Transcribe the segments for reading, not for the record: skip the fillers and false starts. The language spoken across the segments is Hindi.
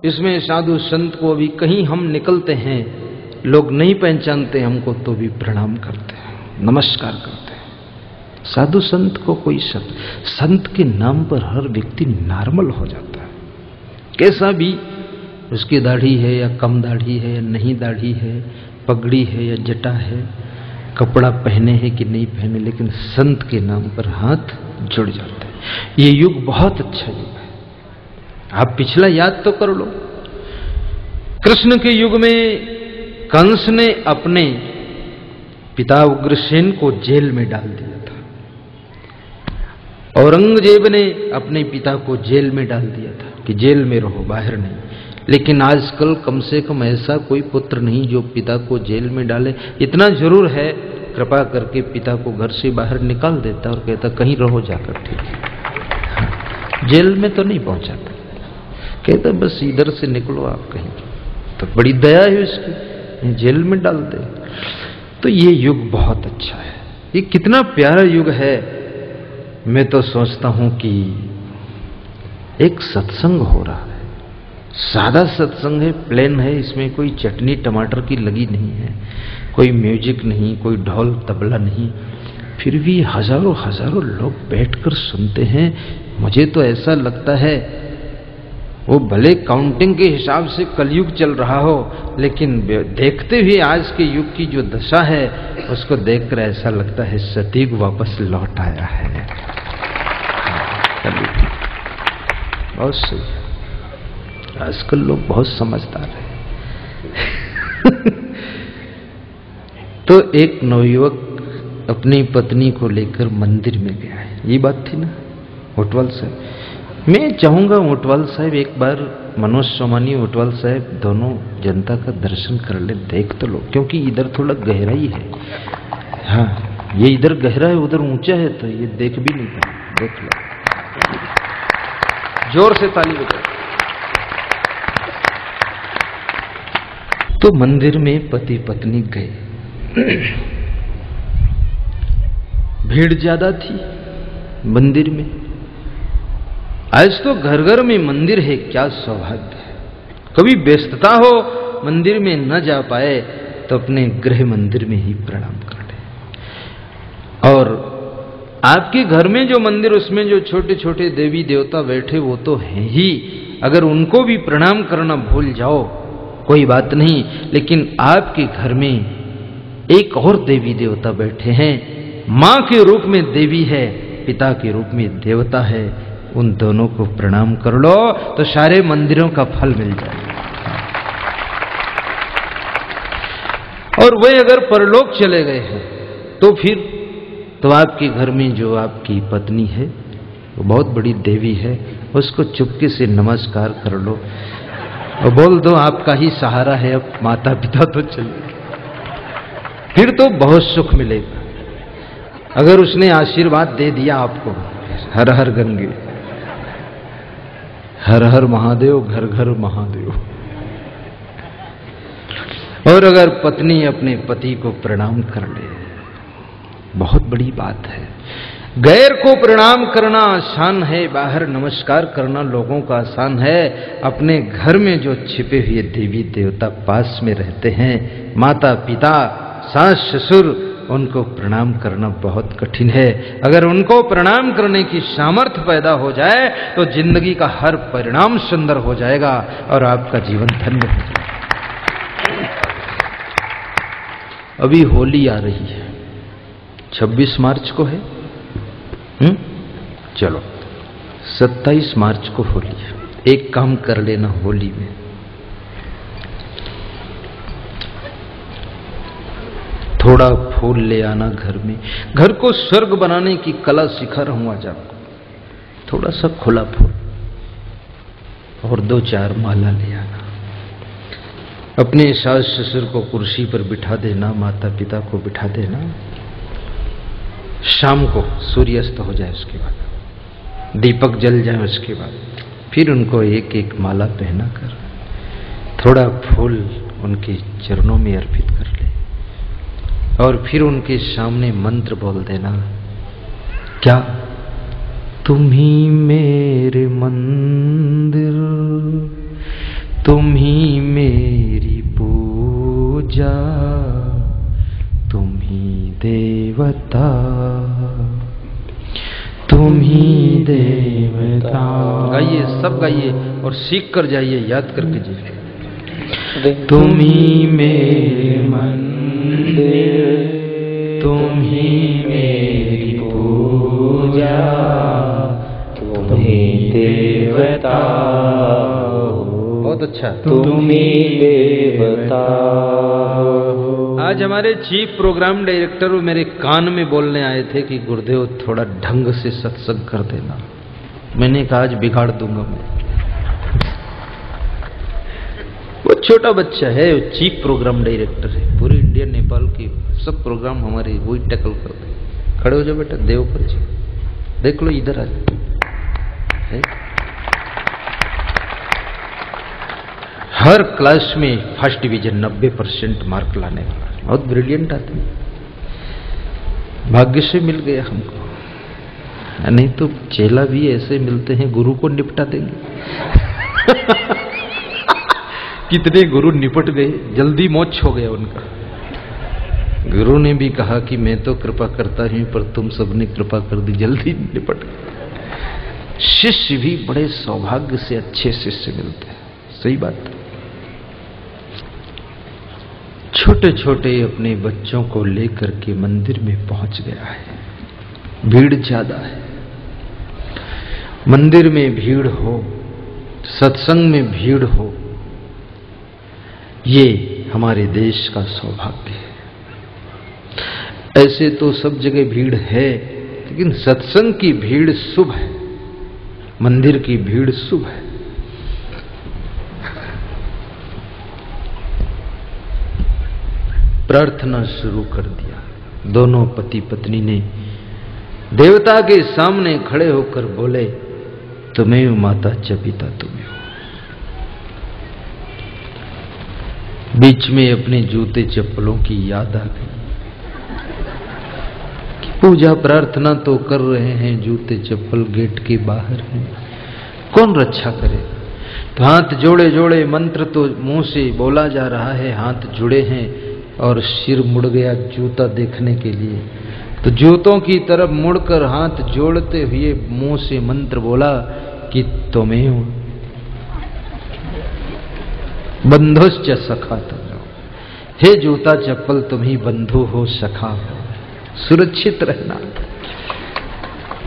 इसमें साधु संत को अभी कहीं हम निकलते हैं, लोग नहीं पहचानते हमको तो भी प्रणाम करते हैं, नमस्कार करते हैं। साधु संत को कोई संत के नाम पर हर व्यक्ति नॉर्मल हो जाता है। कैसा भी उसकी दाढ़ी है या कम दाढ़ी है या नहीं दाढ़ी है, पगड़ी है या जटा है, कपड़ा पहने है कि नहीं पहने, लेकिन संत के नाम पर हाथ जुड़ जाता है। ये युग बहुत अच्छा युग है। आप पिछला याद तो कर लो। कृष्ण के युग में कंस ने अपने पिता उग्रसेन को जेल में डाल दिया था, औरंगजेब ने अपने पिता को जेल में डाल दिया था कि जेल में रहो, बाहर नहीं। लेकिन आजकल कम से कम ऐसा कोई पुत्र नहीं जो पिता को जेल में डाले। इतना जरूर है, कृपा करके पिता को घर से बाहर निकाल देता और कहता कहीं रहो जाकर, ठीक है। जेल में तो नहीं पहुंचाता, कहता बस इधर से निकलो आप कहीं, तो बड़ी दया है उसकी, जेल में डाल दे। तो ये युग बहुत अच्छा है, ये कितना प्यारा युग है। मैं तो सोचता हूं कि एक सत्संग हो रहा है, सादा सत्संग है, प्लेन है, इसमें कोई चटनी टमाटर की लगी नहीं है, कोई म्यूजिक नहीं, कोई ढोल तबला नहीं, फिर भी हजारों हजारों लोग बैठकर सुनते हैं। मुझे तो ऐसा लगता है वो भले काउंटिंग के हिसाब से कलयुग चल रहा हो, लेकिन देखते हुए आज के युग की जो दशा है उसको देखकर ऐसा लगता है सतयुग वापस लौट आया है। बहुत सही, आजकल लोग बहुत समझदार हैं। तो एक नवयुवक अपनी पत्नी को लेकर मंदिर में गया है, ये बात थी ना ओटवाल साहब। मैं चाहूंगा ओटवाल साहब एक बार, मनोज सोमानी ओटवाल साहब, दोनों जनता का दर्शन कर ले, देख तो लो, क्योंकि इधर थोड़ा गहराई है। हाँ, ये इधर गहरा है, उधर ऊंचा है, तो ये देख भी नहीं पाए, देख लो, जोर से ताली बजाओ। तो मंदिर में पति पत्नी गए, भीड़ ज्यादा थी मंदिर में। आज तो घर घर में मंदिर है, क्या सौभाग्य है। कभी व्यस्तता हो, मंदिर में न जा पाए तो अपने गृह मंदिर में ही प्रणाम कर ले। और आपके घर में जो मंदिर, उसमें जो छोटे छोटे देवी देवता बैठे वो तो हैं ही, अगर उनको भी प्रणाम करना भूल जाओ कोई बात नहीं, लेकिन आपके घर में एक और देवी देवता बैठे हैं, मां के रूप में देवी है, पिता के रूप में देवता है, उन दोनों को प्रणाम कर लो तो सारे मंदिरों का फल मिल जाएगा। और वे अगर परलोक चले गए हैं तो फिर तो आपके घर में जो आपकी पत्नी है वो बहुत बड़ी देवी है, उसको चुपके से नमस्कार कर लो और बोल दो आपका ही सहारा है, अब माता पिता तो चले, फिर तो बहुत सुख मिलेगा। अगर उसने आशीर्वाद दे दिया आपको, हर हर गंगे, हर हर महादेव, घर घर महादेव। और अगर पत्नी अपने पति को प्रणाम कर ले, बहुत बड़ी बात है। गैर को प्रणाम करना आसान है, बाहर नमस्कार करना लोगों का आसान है। अपने घर में जो छिपे हुए देवी देवता पास में रहते हैं, माता पिता, सास ससुर, उनको प्रणाम करना बहुत कठिन है। अगर उनको प्रणाम करने की सामर्थ्य पैदा हो जाए तो जिंदगी का हर परिणाम सुंदर हो जाएगा और आपका जीवन धन्य हो जाएगा। अभी होली आ रही है, 26 मार्च को है, चलो 27 मार्च को होली है। एक काम कर लेना होली में, थोड़ा फूल ले आना घर में। घर को स्वर्ग बनाने की कला सिखा रहा हूं आज आपको। थोड़ा सा खुला फूल और 2-4 माला ले आना। अपने सास ससुर को कुर्सी पर बिठा देना, माता पिता को बिठा देना। शाम को सूर्यास्त हो जाए, उसके बाद दीपक जल जाए, उसके बाद फिर उनको एक एक माला पहना कर थोड़ा फूल उनके चरणों में अर्पित कर ले और फिर उनके सामने मंत्र बोल देना, क्या तुम ही मेरे मंदिर, तुम ही मेरी पूजा, तुम ही देवता, तुम ही देवता। गाइए, सब गाइए और सीख कर जाइए, याद करके जाइए। तुम ही मेरे मंदिर, तुम ही मेरी पूजा, तुम ही देवता। बहुत अच्छा, तुम ही देवता। आज हमारे चीफ प्रोग्राम डायरेक्टर मेरे कान में बोलने आए थे कि गुरुदेव थोड़ा ढंग से सत्संग कर देना। मैंने कहा आज बिगाड़ दूंगा मैं। वो छोटा बच्चा है, वो चीफ प्रोग्राम डायरेक्टर है, पूरे इंडिया नेपाल की सब प्रोग्राम हमारे वही टैकल कर दे। खड़े हो जाओ बेटा, देव पर जी, देख लो इधर आ जाओ। हर क्लास में फर्स्ट डिवीजन 90% मार्क लाने वाला, बहुत ब्रिलियंट आदमी। भाग्य से मिल गया हमको, नहीं तो चेला भी ऐसे मिलते हैं गुरु को निपटा देंगे। कितने गुरु निपट गए, जल्दी मोक्ष हो गया उनका। गुरु ने भी कहा कि मैं तो कृपा करता हूं पर तुम सबने कृपा कर दी, जल्दी निपट गए। शिष्य भी बड़े सौभाग्य से अच्छे शिष्य मिलते हैं, सही बात। छोटे छोटे अपने बच्चों को लेकर के मंदिर में पहुंच गया है। भीड़ ज्यादा है, मंदिर में भीड़ हो, सत्संग में भीड़ हो, ये हमारे देश का सौभाग्य है। ऐसे तो सब जगह भीड़ है, लेकिन सत्संग की भीड़ शुभ है, मंदिर की भीड़ शुभ है। प्रार्थना शुरू कर दिया। दोनों पति पत्नी ने देवता के सामने खड़े होकर बोले, तुम्हें माता च पिता तुम्हें हो। बीच में अपने जूते चप्पलों की याद आ गई। पूजा प्रार्थना तो कर रहे हैं, जूते चप्पल गेट के बाहर हैं, कौन रक्षा करे। तो हाथ जोड़े जोड़े मंत्र तो मुंह से बोला जा रहा है, हाथ जुड़े हैं और सिर मुड़ गया जूता देखने के लिए। तो जूतों की तरफ मुड़कर हाथ जोड़ते हुए मुंह से मंत्र बोला कि त्वमेव बंधुश्च सखा तुम। हे जूता चप्पल, तुम ही बंधु हो, सखा हो, सुरक्षित रहना।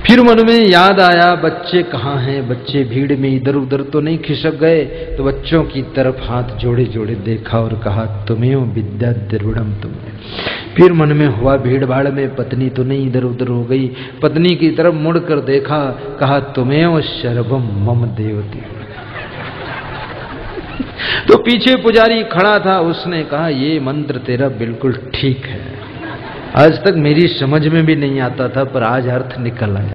फिर मन में याद आया बच्चे कहाँ हैं, बच्चे भीड़ में इधर उधर तो नहीं खिसक गए। तो बच्चों की तरफ हाथ जोड़े जोड़े देखा और कहा, तुम्हें विद्या दृढ़म तुम। फिर मन में हुआ भीड़ भाड़ में पत्नी तो नहीं इधर उधर हो गई। पत्नी की तरफ मुड़कर देखा, कहा तुम्हें शरभम मम देवती। तो पीछे पुजारी खड़ा था, उसने कहा ये मंत्र तेरा बिल्कुल ठीक है, आज तक मेरी समझ में भी नहीं आता था पर आज अर्थ निकल आया।